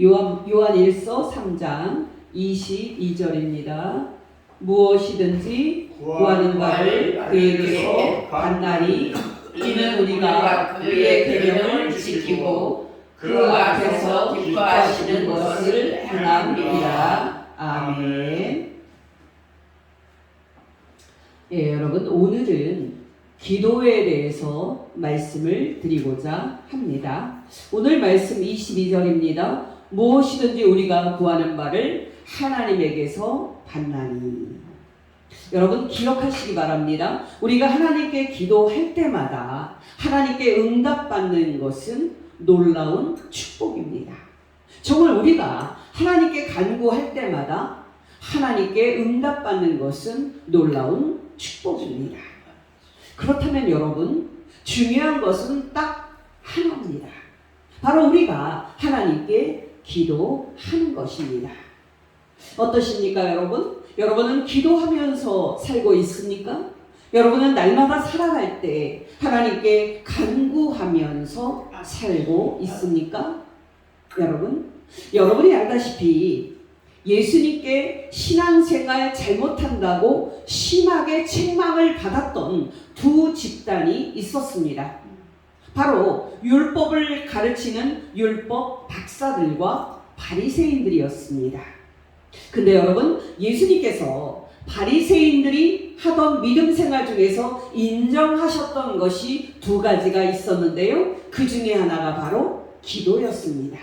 요한일서 3장 22절입니다. 무엇이든지 구하는 바를 그에게서 받나니 이는 우리가 그의 계명을 지키고 그 앞에서 기뻐하시는 것을 행함이라. 아멘. 예, 여러분, 오늘은 기도에 대해서 말씀을 드리고자 합니다. 오늘 말씀 22절입니다. 무엇이든지 우리가 구하는 바를 하나님에게서 받나니. 여러분, 기억하시기 바랍니다. 우리가 하나님께 기도할 때마다 하나님께 응답받는 것은 놀라운 축복입니다. 정말 우리가 하나님께 간구할 때마다 하나님께 응답받는 것은 놀라운 축복입니다. 그렇다면 여러분, 중요한 것은 딱 하나입니다. 바로 우리가 하나님께 기도하는 것입니다. 어떠십니까, 여러분? 여러분은 기도하면서 살고 있습니까? 여러분은 날마다 살아갈 때 하나님께 간구하면서 살고 있습니까? 여러분이 알다시피 예수님께 신앙생활 잘못한다고 심하게 책망을 받았던 두 집단이 있었습니다. 바로 율법을 가르치는 율법 박사들과 바리새인들이었습니다. 근데 여러분, 예수님께서 바리새인들이 하던 믿음 생활 중에서 인정하셨던 것이 두 가지가 있었는데요. 그 중에 하나가 바로 기도였습니다.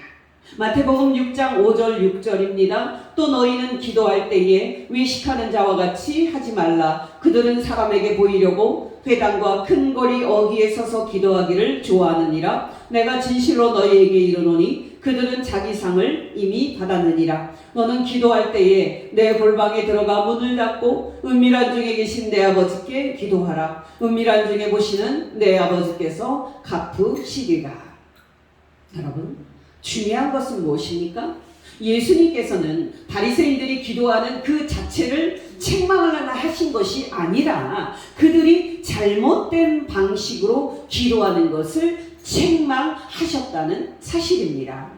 마태복음 6장 5절 6절입니다. 또 너희는 기도할 때에 외식하는 자와 같이 하지 말라. 그들은 사람에게 보이려고 회당과 큰 거리 어귀에 서서 기도하기를 좋아하느니라. 내가 진실로 너희에게 이르노니 그들은 자기 상을 이미 받았느니라. 너는 기도할 때에 내 골방에 들어가 문을 닫고 은밀한 중에 계신 내 아버지께 기도하라. 은밀한 중에 보시는 내 아버지께서 갚으시리라. 여러분, 중요한 것은 무엇입니까? 예수님께서는 바리새인들이 기도하는 그 자체를 책망을 하신 것이 아니라 그들이 잘못된 방식으로 기도하는 것을 책망하셨다는 사실입니다.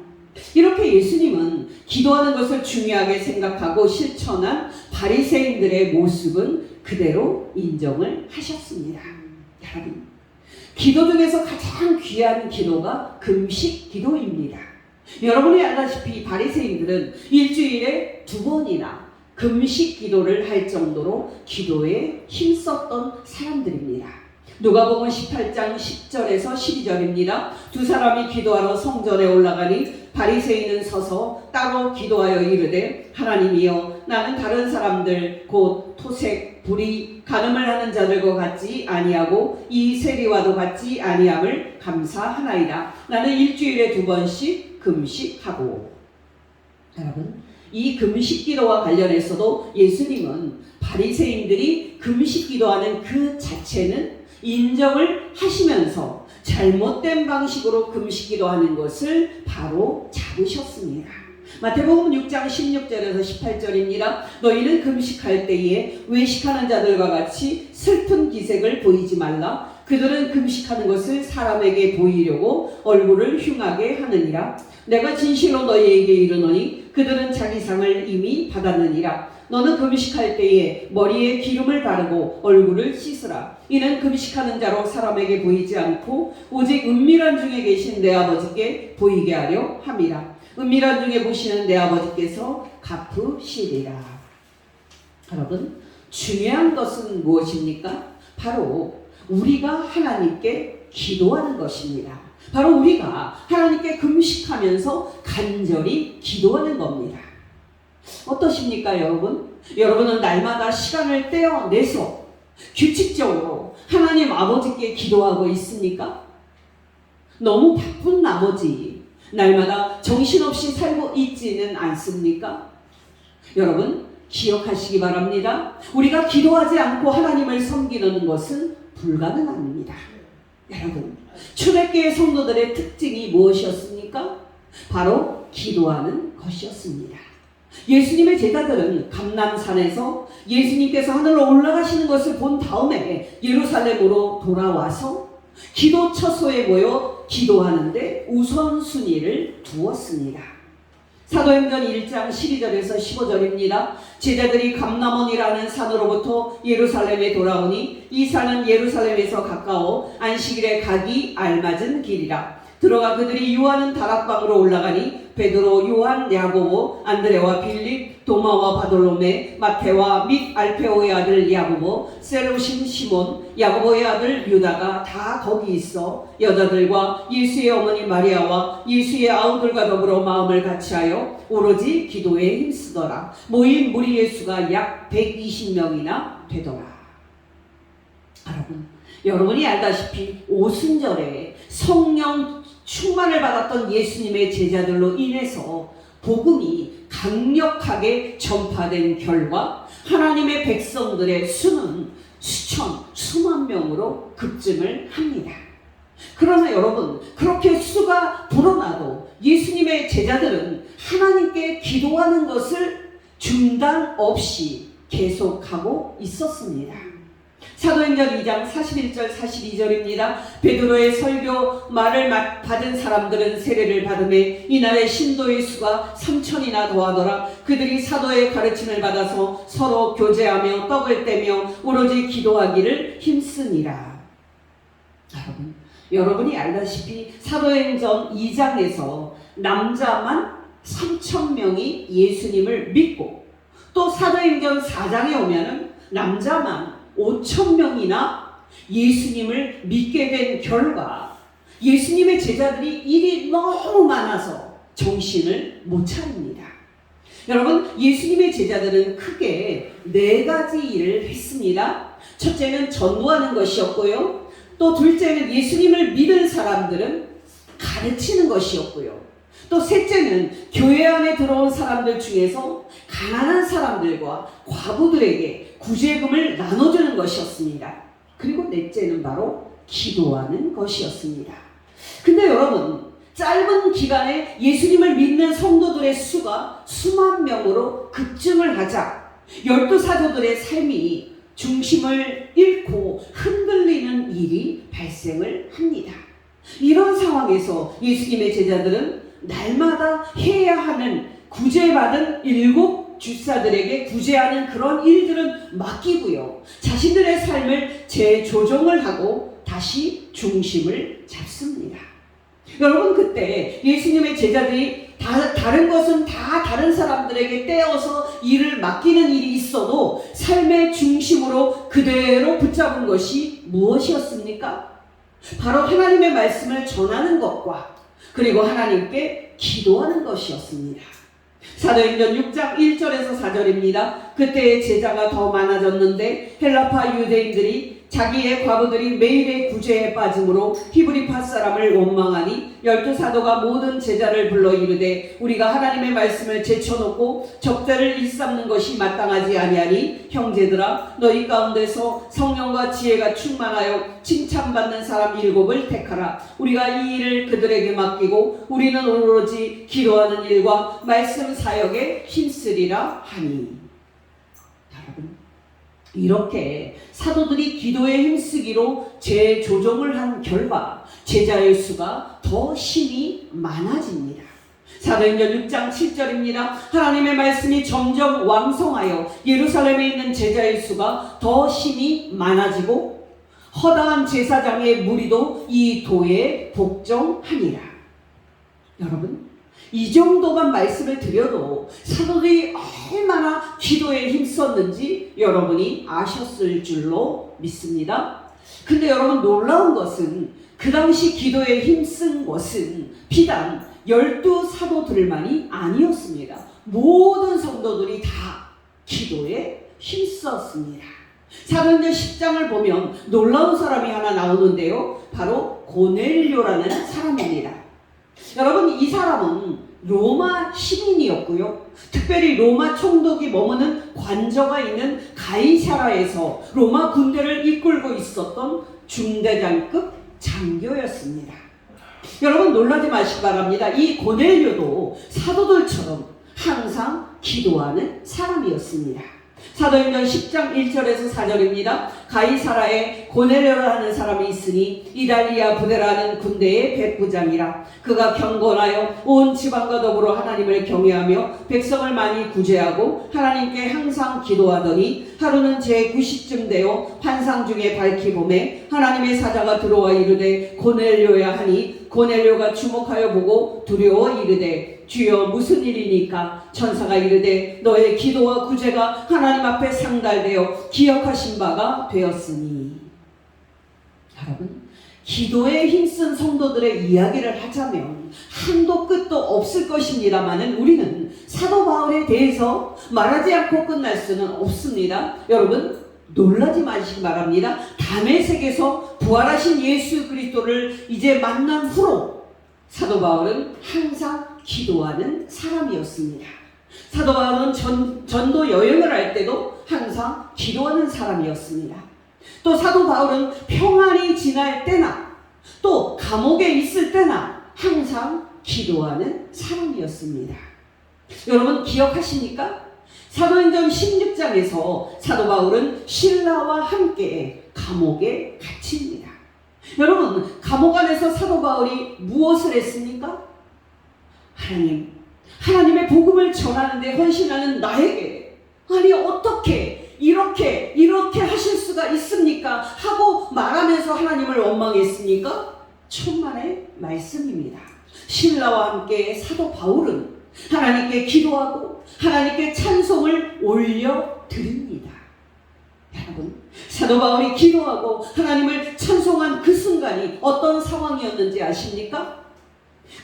이렇게 예수님은 기도하는 것을 중요하게 생각하고 실천한 바리새인들의 모습은 그대로 인정을 하셨습니다. 여러분, 기도 중에서 가장 귀한 기도가 금식 기도입니다. 여러분이 알다시피 바리새인들은 일주일에 2번이나 금식 기도를 할 정도로 기도에 힘썼던 사람들입니다. 누가복음 18장 10절에서 12절입니다. 두 사람이 기도하러 성전에 올라가니 바리새인은 서서 따로 기도하여 이르되 하나님이여, 나는 다른 사람들 곧 토색, 불의, 간음을 하는 자들과 같지 아니하고 이 세리와도 같지 아니함을 감사하나이다. 나는 일주일에 2번씩 금식하고. 여러분, 이 금식 기도와 관련해서도 예수님은 바리새인들이 금식 기도하는 그 자체는 인정을 하시면서 잘못된 방식으로 금식 기도하는 것을 바로 잡으셨습니다. 마태복음 6장 16절에서 18절입니다. 너희는 금식할 때에 외식하는 자들과 같이 슬픈 기색을 보이지 말라. 그들은 금식하는 것을 사람에게 보이려고 얼굴을 흉하게 하느니라. 내가 진실로 너희에게 이르노니 그들은 자기 상을 이미 받았느니라. 너는 금식할 때에 머리에 기름을 바르고 얼굴을 씻으라. 이는 금식하는 자로 사람에게 보이지 않고 오직 은밀한 중에 계신 내 아버지께 보이게 하려 함이라. 은밀한 중에 보시는 내 아버지께서 갚으시리라. 여러분, 중요한 것은 무엇입니까? 바로 우리가 하나님께 기도하는 것입니다. 바로 우리가 하나님께 금식하면서 간절히 기도하는 겁니다. 어떠십니까, 여러분? 여러분은 날마다 시간을 떼어내서 규칙적으로 하나님 아버지께 기도하고 있습니까? 너무 바쁜 나머지 날마다 정신없이 살고 있지는 않습니까? 여러분, 기억하시기 바랍니다. 우리가 기도하지 않고 하나님을 섬기는 것은 불가능합니다. 여러분, 초대교회 성도들의 특징이 무엇이었습니까? 바로 기도하는 것이었습니다. 예수님의 제자들은 감람산에서 예수님께서 하늘로 올라가시는 것을 본 다음에 예루살렘으로 돌아와서 기도 처소에 모여 기도하는데 우선순위를 두었습니다. 사도행전 1장 12절에서 15절입니다. 제자들이 감람원이라는 산으로부터 예루살렘에 돌아오니 이 산은 예루살렘에서 가까워 안식일에 가기 알맞은 길이라. 들어가 그들이 유하는 다락방으로 올라가니 베드로, 요한, 야고보, 안드레와 빌립, 도마와 바돌로메, 마테와 및 알페오의 아들 야고보, 세르신 시몬, 야고보의 아들 유다가 다 거기 있어 여자들과 예수의 어머니 마리아와 예수의 아우들과 더불어 마음을 같이하여 오로지 기도에 힘쓰더라. 모인 무리의 수가 약 120명이나 되더라. 여러분이 알다시피 오순절에 성령 충만을 받았던 예수님의 제자들로 인해서 복음이 강력하게 전파된 결과 하나님의 백성들의 수는 수천, 수만 명으로 급증을 합니다. 그러나 여러분, 그렇게 수가 불어나도 예수님의 제자들은 하나님께 기도하는 것을 중단 없이 계속하고 있었습니다. 사도행전 2장 41절 42절입니다. 베드로의 설교 말을 받은 사람들은 세례를 받음에 이날의 신도의 수가 3,000이나 더하더라. 그들이 사도의 가르침을 받아서 서로 교제하며 떡을 떼며 오로지 기도하기를 힘쓰니라. 여러분이 알다시피 사도행전 2장에서 남자만 3,000명이 예수님을 믿고, 또 사도행전 4장에 오면은 남자만 5,000명이나 예수님을 믿게 된 결과 예수님의 제자들이 일이 너무 많아서 정신을 못 차립니다. 여러분, 예수님의 제자들은 크게 4가지 일을 했습니다. 첫째는 전도하는 것이었고요. 또 둘째는 예수님을 믿은 사람들은 가르치는 것이었고요. 또 셋째는 교회 안에 들어온 사람들 중에서 가난한 사람들과 과부들에게 구제금을 나눠주는 것이었습니다. 그리고 넷째는 바로 기도하는 것이었습니다. 근데 여러분, 짧은 기간에 예수님을 믿는 성도들의 수가 수만 명으로 급증을 하자 12사도들의 삶이 중심을 잃고 흔들리는 일이 발생을 합니다. 이런 상황에서 예수님의 제자들은 날마다 해야 하는 구제받은 7 주사들에게 구제하는 그런 일들은 맡기고요. 자신들의 삶을 재조정을 하고 다시 중심을 잡습니다. 여러분, 그때 예수님의 제자들이 다른 것은 다 다른 사람들에게 떼어서 일을 맡기는 일이 있어도 삶의 중심으로 그대로 붙잡은 것이 무엇이었습니까? 바로 하나님의 말씀을 전하는 것과 그리고 하나님께 기도하는 것이었습니다. 사도행전 6장 1절에서 4절입니다. 그때의 제자가 더 많아졌는데 헬라파 유대인들이 자기의 과부들이 매일의 구제에 빠짐으로 히브리파 사람을 원망하니 12사도가 모든 제자를 불러 이르되 우리가 하나님의 말씀을 제쳐놓고 적대를 일삼는 것이 마땅하지 아니하니 형제들아 너희 가운데서 성령과 지혜가 충만하여 칭찬받는 사람 7을 택하라. 우리가 이 일을 그들에게 맡기고 우리는 오로지 기도하는 일과 말씀 사역에 힘쓰리라 하니. 여러분, 이렇게 사도들이 기도에 힘쓰기로 재조정을 한 결과 제자의 수가 더 심히 많아집니다. 사도행전 6장 7절입니다. 하나님의 말씀이 점점 왕성하여 예루살렘에 있는 제자의 수가 더 심히 많아지고 허다한 제사장의 무리도 이 도에 복종하니라. 여러분, 이 정도만 말씀을 드려도 사도들이 얼마나 기도에 힘썼는지 여러분이 아셨을 줄로 믿습니다. 근데 여러분, 놀라운 것은 그 당시 기도에 힘쓴 것은 비단 12사도들만이 아니었습니다. 모든 성도들이 다 기도에 힘썼습니다. 사도행전 10장을 보면 놀라운 사람이 하나 나오는데요. 바로 고넬료라는 사람입니다. 여러분, 이 사람은 로마 시민이었고요. 특별히 로마 총독이 머무는 관저가 있는 가이사라에서 로마 군대를 이끌고 있었던 중대장급 장교였습니다. 여러분, 놀라지 마시기 바랍니다. 이 고넬료도 사도들처럼 항상 기도하는 사람이었습니다. 사도행전 10장 1절에서 4절입니다. 가이사라에 고넬료라는 사람이 있으니 이달리아 부대라는 군대의 백부장이라. 그가 경건하여 온 지방과 더불어 하나님을 경외하며 백성을 많이 구제하고 하나님께 항상 기도하더니 하루는 제9시쯤 되어 환상 중에 밝히 보매 하나님의 사자가 들어와 이르되 고넬료야 하니 고넬료가 주목하여 보고 두려워 이르되 주여 무슨 일이니까? 천사가 이르되 너의 기도와 구제가 하나님 앞에 상달되어 기억하신 바가 되었으니. 여러분, 기도에 힘쓴 성도들의 이야기를 하자면 한도 끝도 없을 것입니다만은 우리는 사도 바울에 대해서 말하지 않고 끝날 수는 없습니다. 여러분, 놀라지 마시기 바랍니다. 다메섹에서 부활하신 예수 그리스도를 이제 만난 후로 사도 바울은 항상 기도하는 사람이었습니다. 사도 바울은 전도 여행을 할 때도 항상 기도하는 사람이었습니다. 또 사도 바울은 평안이 지날 때나 또 감옥에 있을 때나 항상 기도하는 사람이었습니다. 여러분 기억하십니까? 사도행전 16장에서 사도 바울은 신라와 함께 감옥에 갇힙니다. 여러분, 감옥 안에서 사도 바울이 무엇을 했습니까? 하나님의 복음을 전하는데 헌신하는 나에게 아니 어떻게 이렇게 하실 수가 있습니까? 하고 말하면서 하나님을 원망했습니까? 천만의 말씀입니다. 신라와 함께 사도 바울은 하나님께 기도하고 하나님께 찬송을 올려드립니다. 여러분, 사도 바울이 기도하고 하나님을 찬송한 그 순간이 어떤 상황이었는지 아십니까?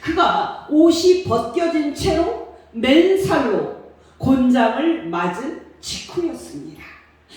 그가 옷이 벗겨진 채로 맨살로 곤장을 맞은 직후였습니다.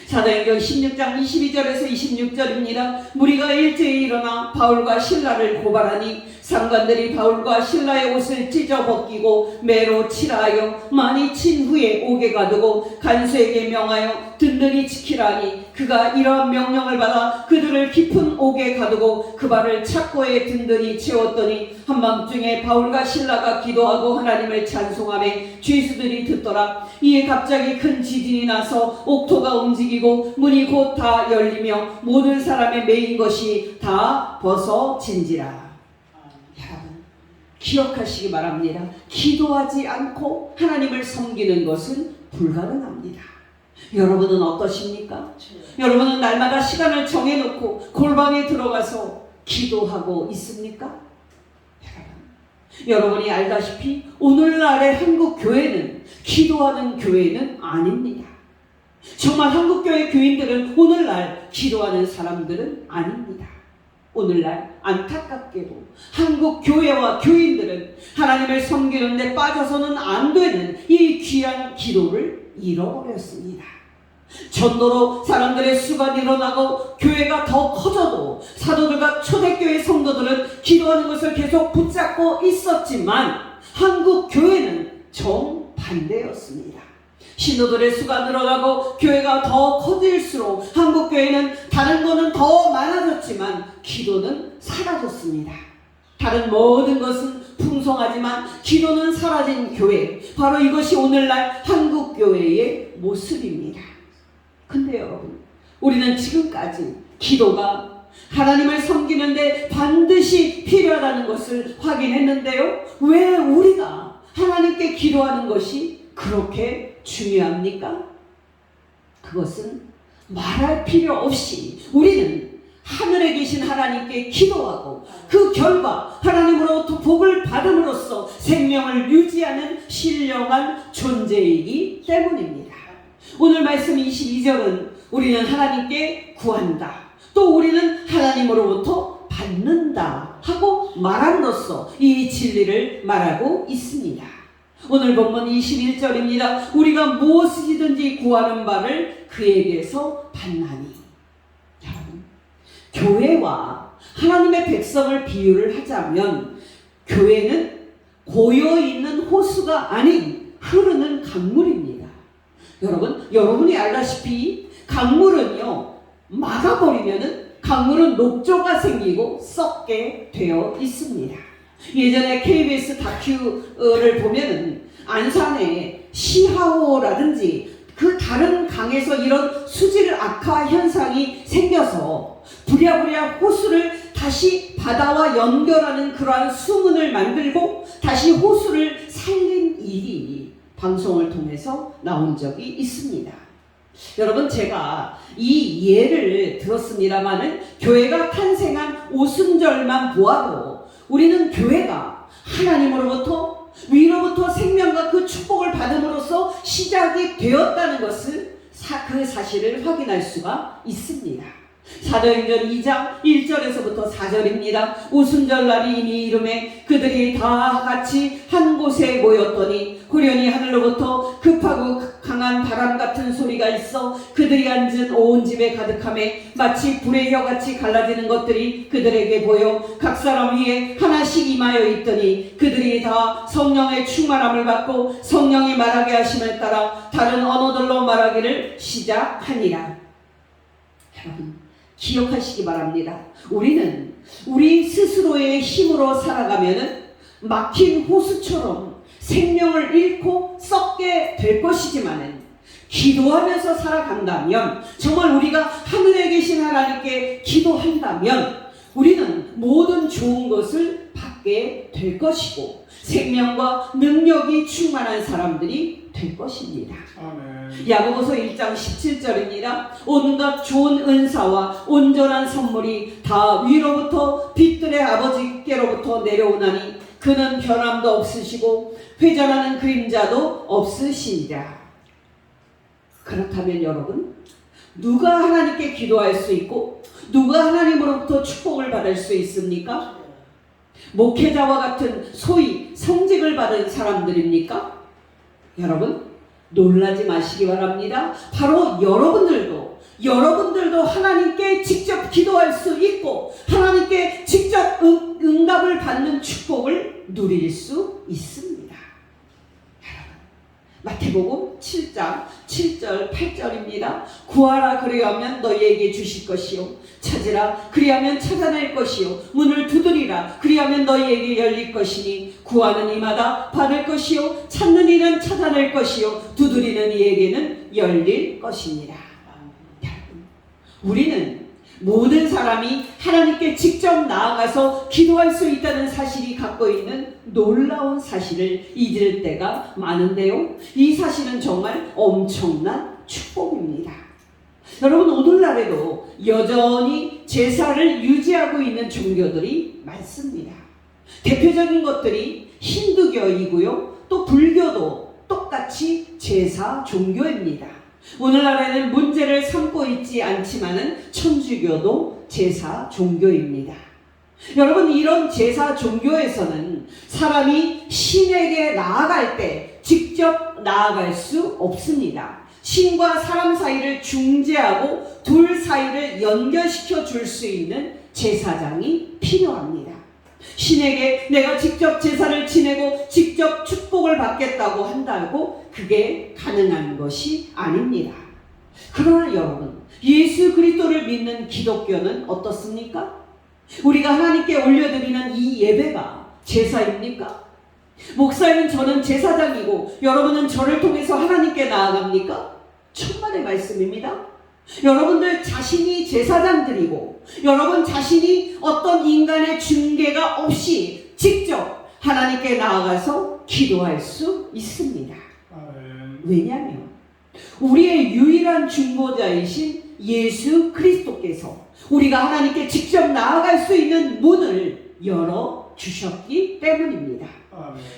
사도행전 16장 22절에서 26절입니다. 무리가 일제히 일어나 바울과 신라를 고발하니 상관들이 바울과 신라의 옷을 찢어 벗기고 매로 칠하여 많이 친 후에 옥에 가두고 간수에게 명하여 든든히 지키라니 그가 이러한 명령을 받아 그들을 깊은 옥에 가두고 그 발을 착고에 든든히 채웠더니 한밤중에 바울과 신라가 기도하고 하나님을 찬송하며 죄수들이 듣더라. 이에 갑자기 큰 지진이 나서 옥토가 움직이고 문이 곧 다 열리며 모든 사람의 매인 것이 다 벗어진지라. 여러분 기억하시기 바랍니다. 기도하지 않고 하나님을 섬기는 것은 불가능합니다. 여러분은 어떠십니까? 여러분은 날마다 시간을 정해놓고 골방에 들어가서 기도하고 있습니까? 여러분이 알다시피 오늘날의 한국 교회는 기도하는 교회는 아닙니다. 정말 한국교회 교인들은 오늘날 기도하는 사람들은 아닙니다. 오늘날 안타깝게도 한국 교회와 교인들은 하나님을 섬기는 데 빠져서는 안 되는 이 귀한 기도를 잃어버렸습니다. 전도로 사람들의 수가 늘어나고 교회가 더 커져도 사도들과 초대교회 성도들은 기도하는 것을 계속 붙잡고 있었지만 한국 교회는 정반대였습니다. 신도들의 수가 늘어나고 교회가 더 커질수록 한국 교회는 다른 거는 더 많아졌지만 기도는 사라졌습니다. 다른 모든 것은 풍성하지만 기도는 사라진 교회, 바로 이것이 오늘날 한국 교회의 모습입니다. 근데 여러분, 우리는 지금까지 기도가 하나님을 섬기는데 반드시 필요하다는 것을 확인했는데요. 왜 우리가 하나님께 기도하는 것이 그렇게 중요합니까? 그것은 말할 필요 없이 우리는 하늘에 계신 하나님께 기도하고 그 결과 하나님으로부터 복을 받음으로써 생명을 유지하는 신령한 존재이기 때문입니다. 오늘 말씀 22절은 우리는 하나님께 구한다, 또 우리는 하나님으로부터 받는다 하고 말함으로써 이 진리를 말하고 있습니다. 오늘 본문 21절입니다. 우리가 무엇이든지 구하는 바를 그에게서 받나니. 여러분, 교회와 하나님의 백성을 비유를 하자면 교회는 고여있는 호수가 아닌 흐르는 강물입니다. 여러분이 알다시피 강물은요, 막아버리면은 강물은 녹조가 생기고 썩게 되어 있습니다. 예전에 KBS 다큐를 보면은 안산에 시하호라든지 그 다른 강에서 이런 수질 악화 현상이 생겨서 부랴부랴 호수를 다시 바다와 연결하는 그러한 수문을 만들고 다시 호수를 살린 일이 방송을 통해서 나온 적이 있습니다. 여러분, 제가 이 예를 들었습니다마는 교회가 탄생한 오순절만 보아도 우리는 교회가 하나님으로부터 위로부터 생명과 그 축복을 받음으로써 시작이 되었다는 것을 그 사실을 확인할 수가 있습니다. 사도행전 2장 1절에서부터 4절입니다. 오순절날이 이미 이름에 그들이 다 같이 한 곳에 모였더니 후련히 하늘로부터 급하고 강한 바람 같은 소리가 있어 그들이 앉은 온 집에 가득하매 마치 불의 혀같이 갈라지는 것들이 그들에게 보여 각 사람 위에 하나씩 임하여 있더니 그들이 다 성령의 충만함을 받고 성령이 말하게 하심을 따라 다른 언어들로 말하기를 시작하니라. 여러분, 기억하시기 바랍니다. 우리는 우리 스스로의 힘으로 살아가면은 막힌 호수처럼 생명을 잃고 썩게 될 것이지만은 기도하면서 살아간다면, 정말 우리가 하늘에 계신 하나님께 기도한다면 우리는 모든 좋은 것을 받게 될 것이고 생명과 능력이 충만한 사람들이 될 것입니다. 아멘. 야고보서 1장 17절입니다. 온갖 좋은 은사와 온전한 선물이 다 위로부터 빛들의 아버지께로부터 내려오나니 그는 변함도 없으시고 회전하는 그림자도 없으시니라. 그렇다면 여러분, 누가 하나님께 기도할 수 있고 누가 하나님으로부터 축복을 받을 수 있습니까? 목회자와 같은 소위 성직을 받은 사람들입니까? 여러분, 놀라지 마시기 바랍니다. 바로 여러분들도 하나님께 직접 기도할 수 있고 하나님께 직접 응답을 받는 축복을 누릴 수 있습니다. 마태복음 7장 7절 8절입니다. 구하라 그리하면 너희에게 주실 것이요 찾으라 그리하면 찾아낼 것이요 문을 두드리라 그리하면 너희에게 열릴 것이니 구하는 이마다 받을 것이요 찾는 이는 찾아낼 것이요 두드리는 이에게는 열릴 것이니라. 우리는 모든 사람이 하나님께 직접 나아가서 기도할 수 있다는 사실이 갖고 있는 놀라운 사실을 잊을 때가 많은데요. 이 사실은 정말 엄청난 축복입니다. 여러분, 오늘날에도 여전히 제사를 유지하고 있는 종교들이 많습니다. 대표적인 것들이 힌두교이고요. 또 불교도 똑같이 제사 종교입니다. 오늘날에는 문제를 삼고 있지 않지만은 천주교도 제사 종교입니다. 여러분, 이런 제사 종교에서는 사람이 신에게 나아갈 때 직접 나아갈 수 없습니다. 신과 사람 사이를 중재하고 둘 사이를 연결시켜 줄 수 있는 제사장이 필요합니다. 신에게 내가 직접 제사를 지내고 직접 축복을 받겠다고 한다고 그게 가능한 것이 아닙니다. 그러나 여러분, 예수 그리스도를 믿는 기독교는 어떻습니까? 우리가 하나님께 올려드리는 이 예배가 제사입니까? 목사님, 저는 제사장이고 여러분은 저를 통해서 하나님께 나아갑니까? 천만의 말씀입니다. 여러분들 자신이 제사장들이고 여러분 자신이 어떤 인간의 중개가 없이 직접 하나님께 나아가서 기도할 수 있습니다. 왜냐하면 우리의 유일한 중보자이신 예수 그리스도께서 우리가 하나님께 직접 나아갈 수 있는 문을 열어주셨기 때문입니다.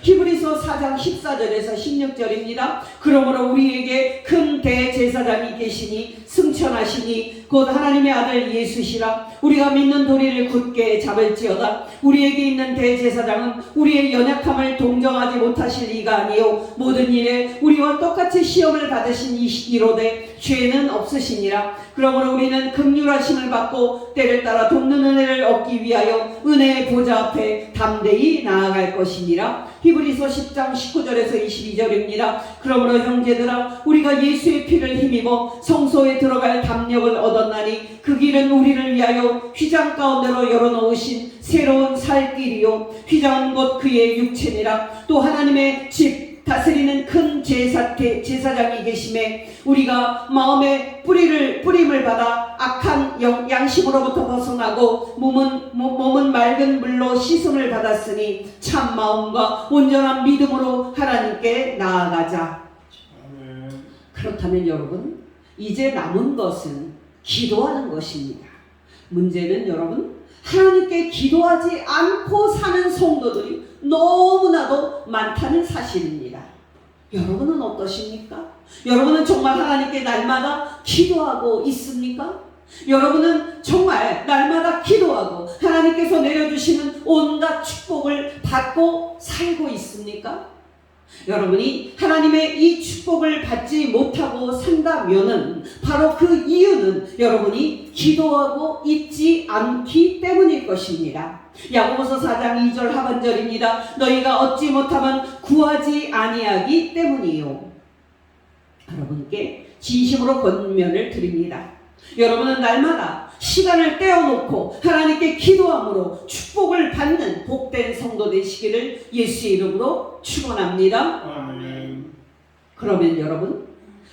히브리서 4장 14절에서 16절입니다. 그러므로 우리에게 큰 대제사장이 계시니 승천하시니 곧 하나님의 아들 예수시라. 우리가 믿는 도리를 굳게 잡을지어다. 우리에게 있는 대제사장은 우리의 연약함을 동정하지 못하실 이가 아니요 모든 일에 우리와 똑같이 시험을 받으신 이시기로되 죄는 없으시니라. 그러므로 우리는 긍휼하심을 받고 때를 따라 돕는 은혜를 얻기 위하여 은혜의 보좌 앞에 담대히 나아갈 것이니라. 히브리서 10장 19절에서 22절입니다. 그러므로 형제들아, 우리가 예수의 피를 힘입어 성소에 들어갈 담력을 얻었나니 그 길은 우리를 위하여 휘장 가운데로 열어놓으신 새로운 살 길이요 휘장은 곧 그의 육체니라. 또 하나님의 집 다스리는 큰 제사장이 계심에 우리가 마음의 뿌림을 받아 악한 양심으로부터 벗어나고 몸은 맑은 물로 씻음을 받았으니 참 마음과 온전한 믿음으로 하나님께 나아가자. 그렇다면 여러분, 이제 남은 것은 기도하는 것입니다. 문제는 여러분, 하나님께 기도하지 않고 사는 성도들이 너무나도 많다는 사실입니다. 여러분은 어떠십니까? 여러분은 정말 하나님께 날마다 기도하고 있습니까? 여러분은 정말 날마다 기도하고 하나님께서 내려주시는 온갖 축복을 받고 살고 있습니까? 여러분이 하나님의 이 축복을 받지 못하고 산다면은 바로 그 이유는 여러분이 기도하고 있지 않기 때문일 것입니다. 야고보서 4장 2절 하반절입니다. 너희가 얻지 못하면 구하지 아니하기 때문이요. 여러분께 진심으로 권면을 드립니다. 여러분은 날마다 시간을 떼어놓고 하나님께 기도함으로 축복을 받는 복된 성도 되시기를 예수의 이름으로 축원합니다. 아멘. 그러면 여러분,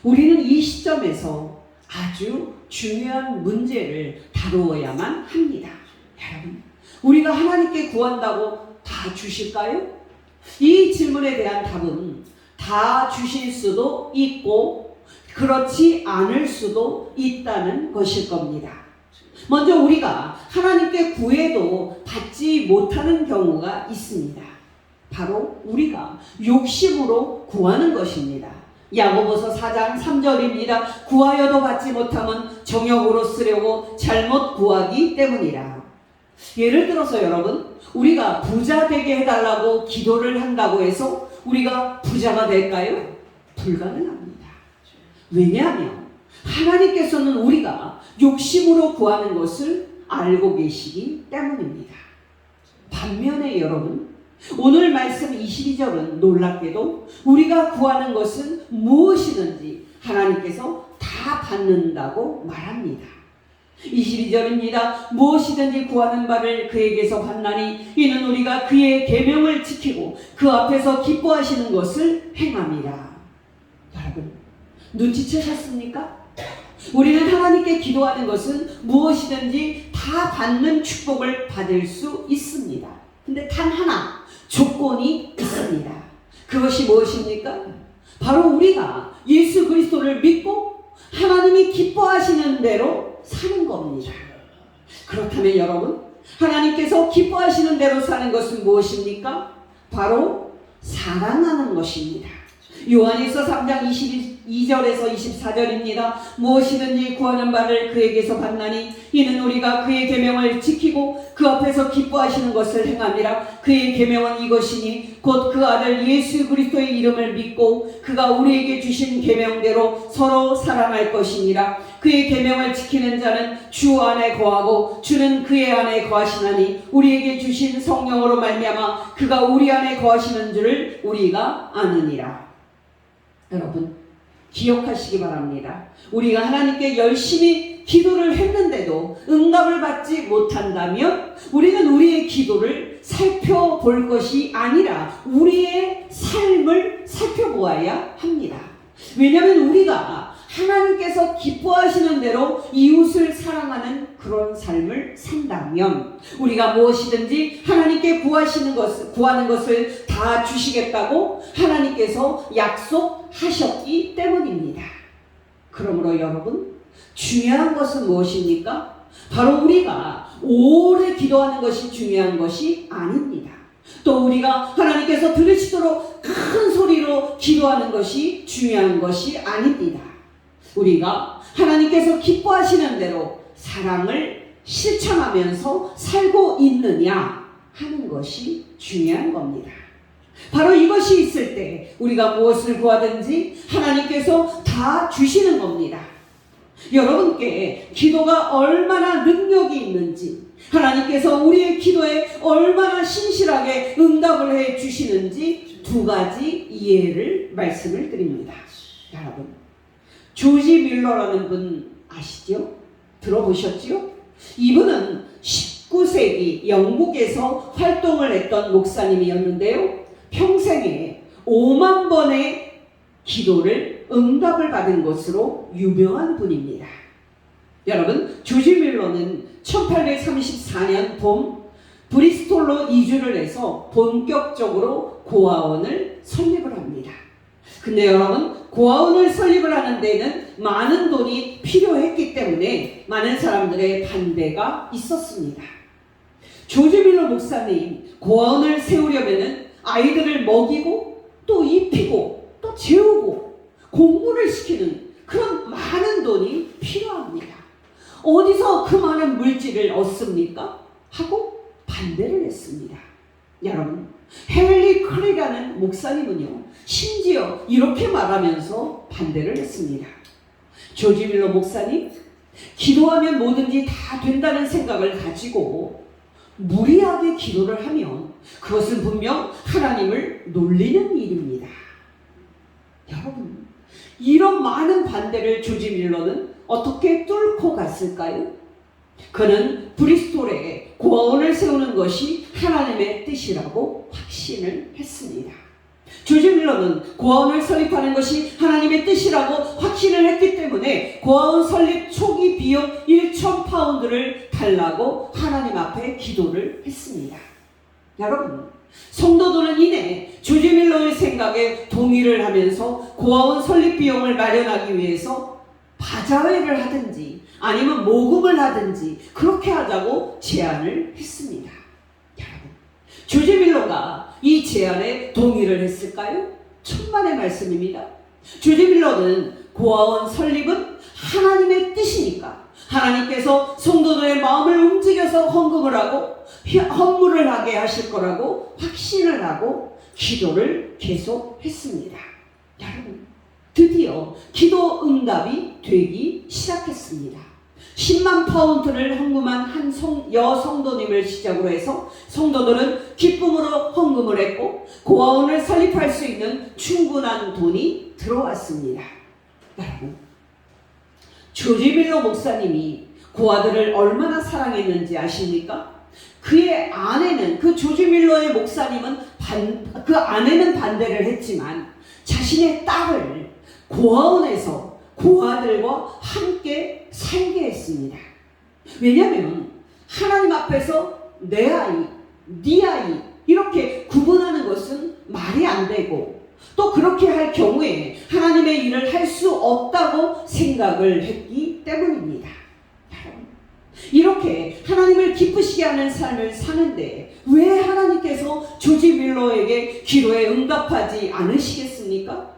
우리는 이 시점에서 아주 중요한 문제를 다루어야만 합니다. 여러분, 우리가 하나님께 구한다고 다 주실까요? 이 질문에 대한 답은 다 주실 수도 있고 그렇지 않을 수도 있다는 것일 겁니다. 먼저 우리가 하나님께 구해도 받지 못하는 경우가 있습니다. 바로 우리가 욕심으로 구하는 것입니다. 야고보서 4장 3절입니다. 구하여도 받지 못하면 정욕으로 쓰려고 잘못 구하기 때문이라. 예를 들어서 여러분, 우리가 부자 되게 해달라고 기도를 한다고 해서 우리가 부자가 될까요? 불가능합니다. 왜냐하면 하나님께서는 우리가 욕심으로 구하는 것을 알고 계시기 때문입니다. 반면에 여러분, 오늘 말씀 22절은 놀랍게도 우리가 구하는 것은 무엇이든지 하나님께서 다 받는다고 말합니다. 22절입니다. 무엇이든지 구하는 바를 그에게서 받나니 이는 우리가 그의 계명을 지키고 그 앞에서 기뻐하시는 것을 행함이라. 여러분, 눈치채셨습니까? 우리는 하나님께 기도하는 것은 무엇이든지 다 받는 축복을 받을 수 있습니다. 근데 단 하나 조건이 있습니다. 그것이 무엇입니까? 바로 우리가 예수 그리스도를 믿고 하나님이 기뻐하시는 대로 사는 겁니다. 그렇다면 여러분, 하나님께서 기뻐하시는 대로 사는 것은 무엇입니까? 바로 사랑하는 것입니다. 요한일서 3장 22절에서 24절입니다. 무엇이든지 구하는 바를 그에게서 받나니 이는 우리가 그의 계명을 지키고 그 앞에서 기뻐하시는 것을 행함이라. 그의 계명은 이것이니 곧 그 아들 예수 그리스도의 이름을 믿고 그가 우리에게 주신 계명대로 서로 사랑할 것이니라. 그의 계명을 지키는 자는 주 안에 거하고 주는 그의 안에 거하시나니 우리에게 주신 성령으로 말미암아 그가 우리 안에 거하시는 줄을 우리가 아느니라. 여러분, 기억하시기 바랍니다. 우리가 하나님께 열심히 기도를 했는데도 응답을 받지 못한다면 우리는 우리의 기도를 살펴볼 것이 아니라 우리의 삶을 살펴보아야 합니다. 왜냐하면 우리가 하나님께서 기뻐하시는 대로 이웃을 사랑하는 그런 삶을 산다면 우리가 무엇이든지 하나님께 구하는 것을 다 주시겠다고 하나님께서 약속하셨기 때문입니다. 그러므로 여러분, 중요한 것은 무엇입니까? 바로 우리가 오래 기도하는 것이 중요한 것이 아닙니다. 또 우리가 하나님께서 들으시도록 큰 소리로 기도하는 것이 중요한 것이 아닙니다. 우리가 하나님께서 기뻐하시는 대로 사랑을 실천하면서 살고 있느냐 하는 것이 중요한 겁니다. 바로 이것이 있을 때 우리가 무엇을 구하든지 하나님께서 다 주시는 겁니다. 여러분께 기도가 얼마나 능력이 있는지, 하나님께서 우리의 기도에 얼마나 신실하게 응답을 해 주시는지 두 가지 말씀을 드립니다. 여러분, 조지 밀러라는 분 아시죠? 들어보셨죠? 이분은 19세기 영국에서 활동을 했던 목사님이었는데요. 평생에 5만 번의 기도를 응답을 받은 것으로 유명한 분입니다. 여러분, 조지 밀러는 1834년 봄 브리스톨로 이주를 해서 본격적으로 고아원을 설립을 합니다. 근데 여러분, 고아원을 설립을 하는 데는 많은 돈이 필요했기 때문에 많은 사람들의 반대가 있었습니다. 조지 밀러 목사님, 고아원을 세우려면은 아이들을 먹이고 또 입히고 또 재우고 공부를 시키는 그런 많은 돈이 필요합니다. 어디서 그 많은 물질을 얻습니까? 하고 반대를 했습니다. 여러분, 헨리 클리라는 목사님은요, 심지어 이렇게 말하면서 반대를 했습니다. 조지 밀러 목사님, 기도하면 뭐든지 다 된다는 생각을 가지고 무리하게 기도를 하면 그것은 분명 하나님을 놀리는 일입니다. 여러분, 이런 많은 반대를 조지 밀러는 어떻게 뚫고 갔을까요? 그는 브리스톨에 고아원을 세우는 것이 하나님의 뜻이라고 확신을 했습니다. 조지 밀러는 고아원을 설립하는 것이 하나님의 뜻이라고 확신을 했기 때문에 고아원 설립 초기 비용 1,000파운드를 달라고 하나님 앞에 기도를 했습니다. 여러분, 성도들은 이내 조지 밀러의 생각에 동의를 하면서 고아원 설립 비용을 마련하기 위해서 바자회를 하든지 아니면 모금을 하든지 그렇게 하자고 제안을 했습니다. 여러분, 조지 밀러가 이 제안에 동의를 했을까요? 천만의 말씀입니다. 조지 밀러는 고아원 설립은 하나님의 뜻이니까 하나님께서 성도들의 마음을 움직여서 헌금을 하고 헌물을 하게 하실 거라고 확신을 하고 기도를 계속했습니다. 여러분, 드디어 기도 응답이 되기 시작했습니다. 10만 파운드를 헌금한 한 여성도님을 시작으로 해서 성도들은 기쁨으로 헌금을 했고 고아원을 설립할 수 있는 충분한 돈이 들어왔습니다. 여러분, 조지 밀러 목사님이 고아들을 얼마나 사랑했는지 아십니까? 그의 아내는, 그 조지 밀러의 목사님은 그 아내는 반대를 했지만 자신의 딸을 고아원에서 고아들과 함께 살게 했습니다. 왜냐하면 하나님 앞에서 내 아이, 네 아이 이렇게 구분하는 것은 말이 안 되고 또 그렇게 할 경우에 하나님의 일을 할 수 없다고 생각을 했기 때문입니다. 이렇게 하나님을 기쁘시게 하는 삶을 사는데 왜 하나님께서 조지 밀러에게 기도에 응답하지 않으시겠습니까?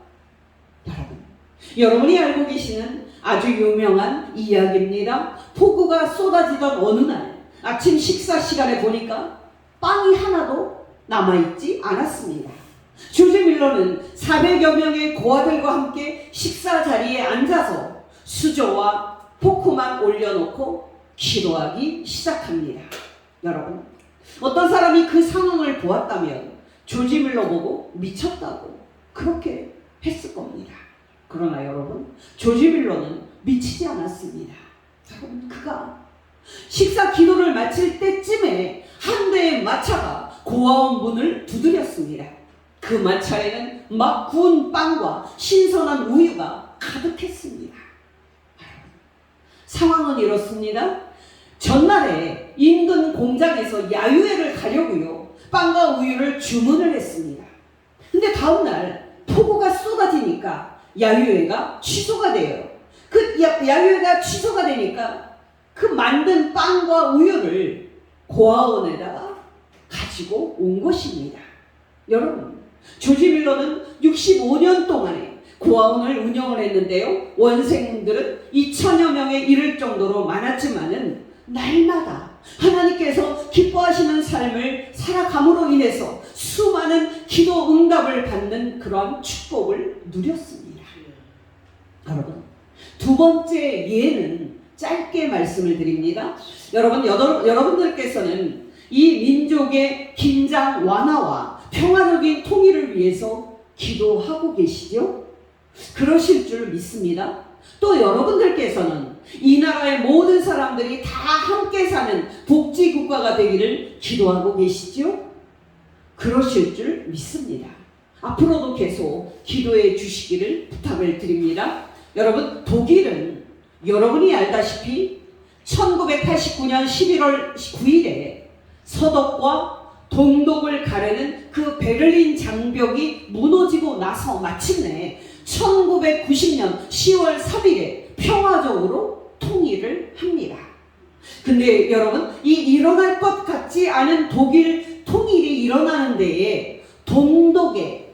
여러분이 알고 계시는 아주 유명한 이야기입니다. 폭우가 쏟아지던 어느 날 아침 식사 시간에 보니까 빵이 하나도 남아있지 않았습니다. 조지 밀러는 400여 명의 고아들과 함께 식사 자리에 앉아서 수저와 포크만 올려놓고 기도하기 시작합니다. 여러분, 어떤 사람이 그 상황을 보았다면 조지 밀러 보고 미쳤다고 그렇게 했을 겁니다. 그러나 여러분, 조지 밀러는 미치지 않았습니다. 여러분, 그가 식사 기도를 마칠 때쯤에 한 대의 마차가 고아원 문을 두드렸습니다. 그 마차에는 막 구운 빵과 신선한 우유가 가득했습니다. 상황은 이렇습니다. 전날에 인근 공장에서 야유회를 가려고요, 빵과 우유를 주문을 했습니다. 근데 다음날 폭우가 쏟아지니까 야유회가 취소가 돼요. 그 야유회가 취소가 되니까 그 만든 빵과 우유를 고아원에다가 가지고 온 것입니다. 여러분, 조지 밀러는 65년 동안에 고아원을 운영을 했는데요, 원생들은 2,000여 명에 이를 정도로 많았지만은 날마다 하나님께서 기뻐하시는 삶을 살아감으로 인해서 수많은 기도 응답을 받는 그런 축복을 누렸습니다. 여러분, 두 번째 예는 짧게 말씀을 드립니다. 여러분들께서는 이 민족의 긴장 완화와 평화적인 통일을 위해서 기도하고 계시죠? 그러실 줄 믿습니다. 또 여러분들께서는 이 나라의 모든 사람들이 다 함께 사는 복지국가가 되기를 기도하고 계시죠? 그러실 줄 믿습니다. 앞으로도 계속 기도해 주시기를 부탁을 드립니다. 여러분, 독일은 여러분이 알다시피 1989년 11월 9일에 서독과 동독을 가르는 그 베를린 장벽이 무너지고 나서 마침내 1990년 10월 3일에 평화적으로 통일을 합니다. 근데 여러분, 이 일어날 것 같지 않은 독일 통일이 일어나는 데에 동독의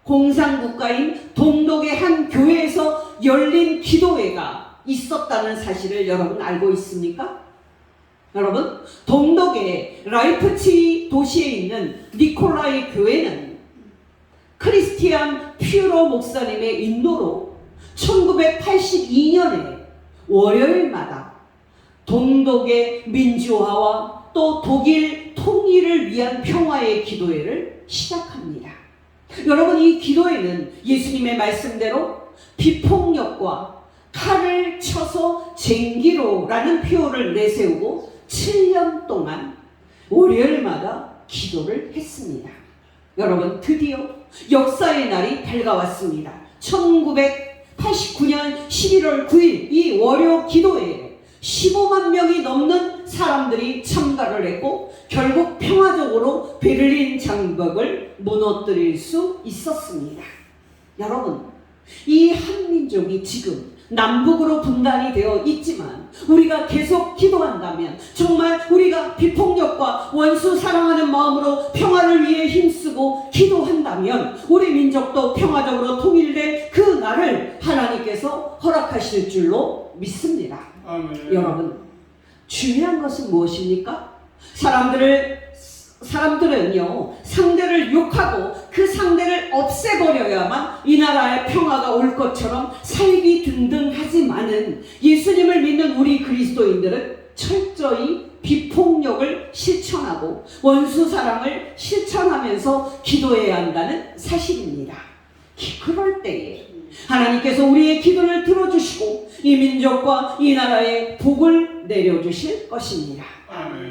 공산국가인 동독의 한 교회에서 열린 기도회가 있었다는 사실을 여러분 알고 있습니까? 여러분, 동독의 라이프치히 도시에 있는 니콜라이 교회는 크리스티안 퓨러 목사님의 인도로 1982년에 월요일마다 동독의 민주화와 또 독일 통일을 위한 평화의 기도회를 시작합니다. 여러분, 이 기도회는 예수님의 말씀대로 비폭력과 칼을 쳐서 쟁기로라는 표어를 내세우고 7년 동안 월요일마다 기도를 했습니다. 여러분, 드디어 역사의 날이 밝아왔습니다. 1989년 11월 9일 이 월요 기도회에 15만 명이 넘는 사람들이 참가를 했고 결국 평화적으로 베를린 장벽을 무너뜨릴 수 있었습니다. 여러분, 이 한민족이 지금 남북으로 분단이 되어 있지만 우리가 계속 기도한다면, 정말 우리가 비폭력과 원수 사랑하는 마음으로 평화를 위해 힘쓰고 기도한다면 우리 민족도 평화적으로 통일될 그 날을 하나님께서 허락하실 줄로 믿습니다. 아멘. 여러분, 중요한 것은 무엇입니까? 사람들은요, 상대를 욕하고 그 상대를 없애버려야만 이 나라에 평화가 올 것처럼 살기 등등하지만은 예수님을 믿는 우리 그리스도인들은 철저히 비폭력을 실천하고 원수 사랑을 실천하면서 기도해야 한다는 사실입니다. 그럴 때에 하나님께서 우리의 기도를 들어주시고 이 민족과 이 나라에 복을 내려주실 것입니다.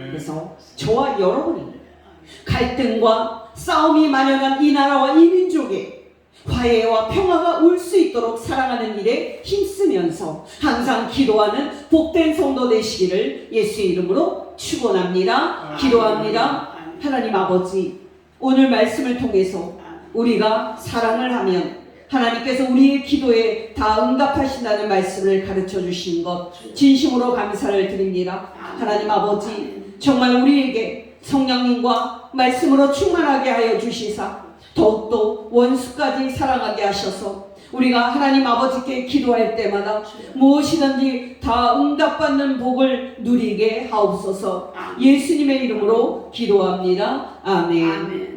그래서 저와 여러분이 갈등과 싸움이 만연한 이 나라와 이 민족에 화해와 평화가 올 수 있도록 사랑하는 일에 힘쓰면서 항상 기도하는 복된 성도 되시기를 예수의 이름으로 축원합니다. 기도합니다. 하나님 아버지, 오늘 말씀을 통해서 우리가 사랑을 하면 하나님께서 우리의 기도에 다 응답하신다는 말씀을 가르쳐 주신 것 진심으로 감사를 드립니다. 하나님 아버지, 정말 우리에게 성령님과 말씀으로 충만하게 하여 주시사 더욱더 원수까지 사랑하게 하셔서 우리가 하나님 아버지께 기도할 때마다 무엇이든지 다 응답받는 복을 누리게 하옵소서. 예수님의 이름으로 기도합니다. 아멘.